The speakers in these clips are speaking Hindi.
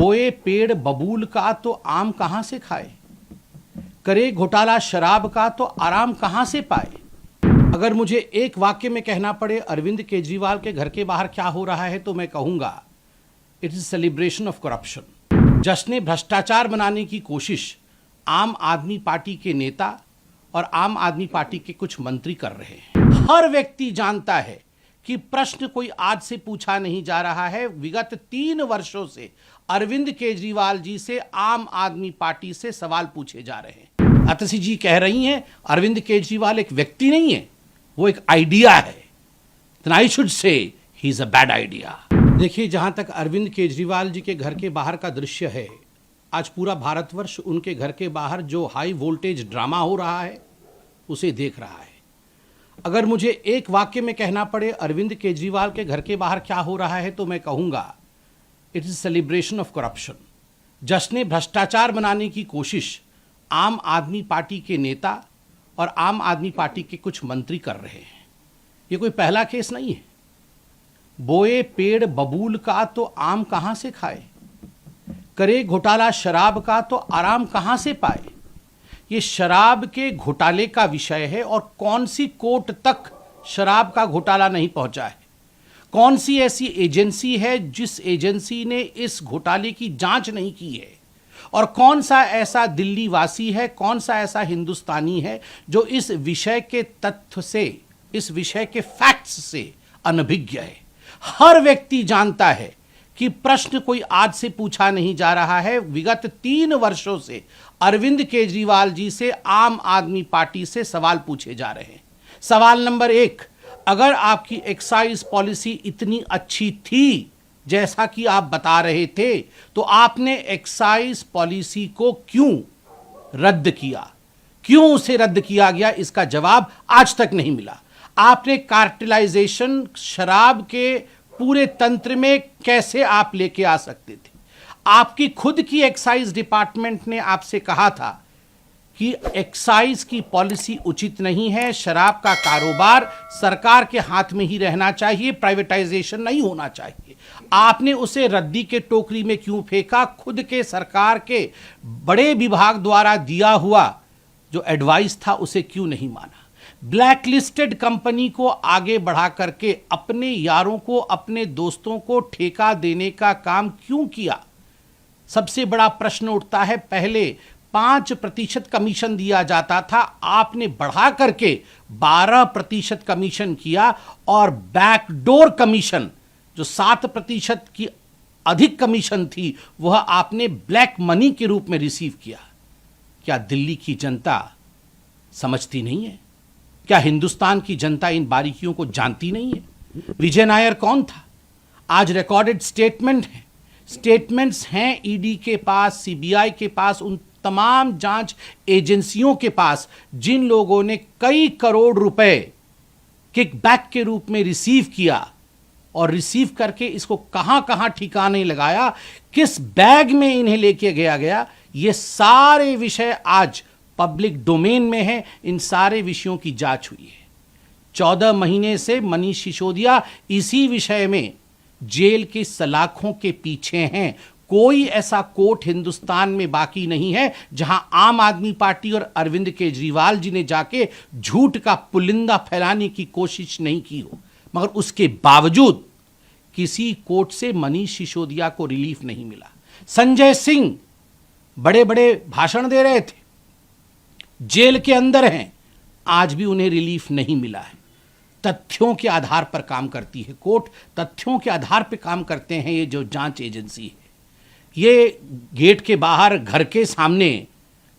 बोए पेड़ बबूल का तो आम कहां से खाए, करे घोटाला शराब का तो आराम कहां से पाए। अगर मुझे एक वाक्य में कहना पड़े अरविंद केजरीवाल के घर के बाहर क्या हो रहा है तो मैं कहूंगा it is celebration of corruption. जश्न भ्रष्टाचार बनाने की कोशिश आम आदमी पार्टी के नेता और आम आदमी पार्टी के कुछ मंत्री कर रहे हैं। हर व्यक्ति जानता है कि प्रश्न कोई आज से पूछा नहीं जा रहा है। विगत 3 वर्षों से अरविंद केजरीवाल जी से आम आदमी पार्टी से सवाल पूछे जा रहे हैं। अतसी जी कह रही हैं अरविंद केजरीवाल एक व्यक्ति नहीं है, वो एक आइडिया है। then I should say he is a bad idea। देखिए, जहां तक अरविंद केजरीवाल जी के घर के बाहर का दृश्य है, आज पूरा भारतवर्ष उनके घर के बाहर जो हाई वोल्टेज ड्रामा हो रहा है उसे देख रहा है। अगर मुझे एक वाक्य में कहना पड़े अरविंद केजरीवाल के घर के बाहर क्या हो रहा है तो मैं कहूंगा it is celebration of corruption. जश्न भ्रष्टाचार बनाने की कोशिश आम आदमी पार्टी के नेता और आम आदमी पार्टी के कुछ मंत्री कर रहे हैं। ये कोई पहला केस नहीं है। बोए पेड़ बबूल का तो आम कहां से खाए, करे घोटाला शराब का तो आराम कहां से पाए। ये शराब के घोटाले का विषय है और कौन सी कोर्ट तक शराब का घोटाला नहीं पहुंचा है। कौन सी ऐसी एजेंसी है जिस एजेंसी ने इस घोटाले की जांच नहीं की है, और कौन सा ऐसा दिल्ली वासी है, कौन सा ऐसा हिंदुस्तानी है जो इस विषय के तथ्य से, इस विषय के फैक्ट्स से अनभिज्ञ है। हर व्यक्ति जानता है कि प्रश्न कोई आज से पूछा नहीं जा रहा है। विगत 3 वर्षों से अरविंद केजरीवाल जी से आम आदमी पार्टी से सवाल पूछे जा रहे हैं। सवाल नंबर 1, अगर आपकी एक्साइज पॉलिसी इतनी अच्छी थी जैसा कि आप बता रहे थे, तो आपने एक्साइज पॉलिसी को क्यों रद्द किया? क्यों उसे रद्द किया गया, इसका जवाब आज तक नहीं मिला। आपने कार्टेलाइजेशन शराब के पूरे तंत्र में कैसे आप लेके आ सकते थे? आपकी खुद की एक्साइज डिपार्टमेंट ने आपसे कहा था कि एक्साइज की पॉलिसी उचित नहीं है, शराब का कारोबार सरकार के हाथ में ही रहना चाहिए, प्राइवेटाइजेशन नहीं होना चाहिए। आपने उसे रद्दी के टोकरी में क्यों फेंका? खुद के सरकार के बड़े विभाग द्वारा दिया हुआ जो एडवाइस था उसे क्यों नहीं माना? ब्लैक लिस्टेड कंपनी को आगे बढ़ा करके अपने यारों को, अपने दोस्तों को ठेका देने का काम क्यों किया? सबसे बड़ा प्रश्न उठता है। पहले 5% कमीशन दिया जाता था, आपने बढ़ा करके 12% कमीशन किया, और बैकडोर कमीशन जो 7% की अधिक कमीशन थी वह आपने ब्लैक मनी के रूप में रिसीव किया। क्या दिल्ली की जनता समझती नहीं है? क्या हिंदुस्तान की जनता इन बारीकियों को जानती नहीं है? विजय नायर कौन था? आज रिकॉर्डेड स्टेटमेंट है, स्टेटमेंट्स हैं ईडी के पास, सीबीआई के पास, उन तमाम जांच एजेंसियों के पास जिन लोगों ने कई करोड़ रुपए किकबैक के रूप में रिसीव किया, और रिसीव करके इसको कहां कहां ठिकाने लगाया, किस बैग में इन्हें लेके गया। ये सारे विषय आज पब्लिक डोमेन में है। इन सारे विषयों की जांच हुई है। 14 महीने से मनीष सिसोदिया इसी विषय में जेल की सलाखों के पीछे हैं। कोई ऐसा कोर्ट हिंदुस्तान में बाकी नहीं है जहां आम आदमी पार्टी और अरविंद केजरीवाल जी ने जाके झूठ का पुलिंदा फैलाने की कोशिश नहीं की हो। मगर उसके बावजूद किसी कोर्ट से मनीष सिसोदिया को रिलीफ नहीं मिला। संजय सिंह बड़े बड़े भाषण दे रहे थे, जेल के अंदर हैं, आज भी उन्हें रिलीफ नहीं मिला है। तथ्यों के आधार पर काम करती है कोर्ट, तथ्यों के आधार पर काम करते हैं ये जो जांच एजेंसी है। ये गेट के बाहर, घर के सामने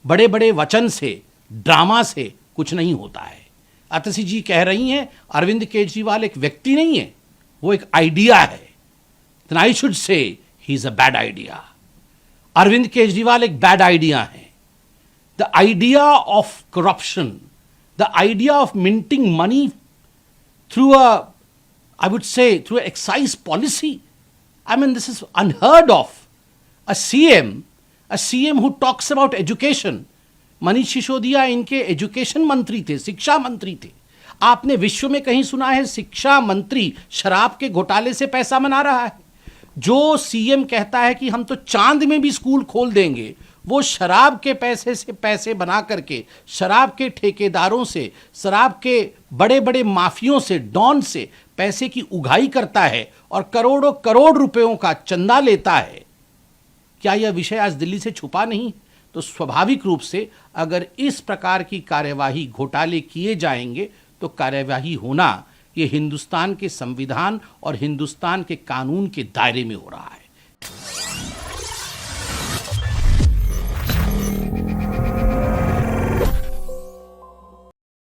बड़े बड़े वचन से, ड्रामा से कुछ नहीं होता है। अतसी जी कह रही हैं अरविंद केजरीवाल एक व्यक्ति नहीं है, वो एक आइडिया है। then I should say he is a bad idea। Arvind Kejriwal एक बैड आइडिया है। The idea of corruption, the idea of minting money through I would say, through excise policy. I mean, this is unheard of. A CM who talks about education. Manish Sisodia इनके एजुकेशन मंत्री थे, शिक्षा मंत्री थे। आपने विश्व में कहीं सुना है शिक्षा मंत्री शराब के घोटाले से पैसा बना रहा है? जो सीएम कहता है कि हम तो चांद में भी स्कूल खोल देंगे, वो शराब के पैसे से पैसे बना करके, शराब के ठेकेदारों से, शराब के बड़े बड़े माफियों से, डॉन से पैसे की उगाही करता है और करोड़ों करोड़ रुपयों का चंदा लेता है। क्या यह विषय आज दिल्ली से छुपा नहीं? तो स्वाभाविक रूप से अगर इस प्रकार की कार्यवाही, घोटाले किए जाएंगे तो कार्यवाही होना ये हिंदुस्तान के संविधान और हिंदुस्तान के कानून के दायरे में हो रहा है।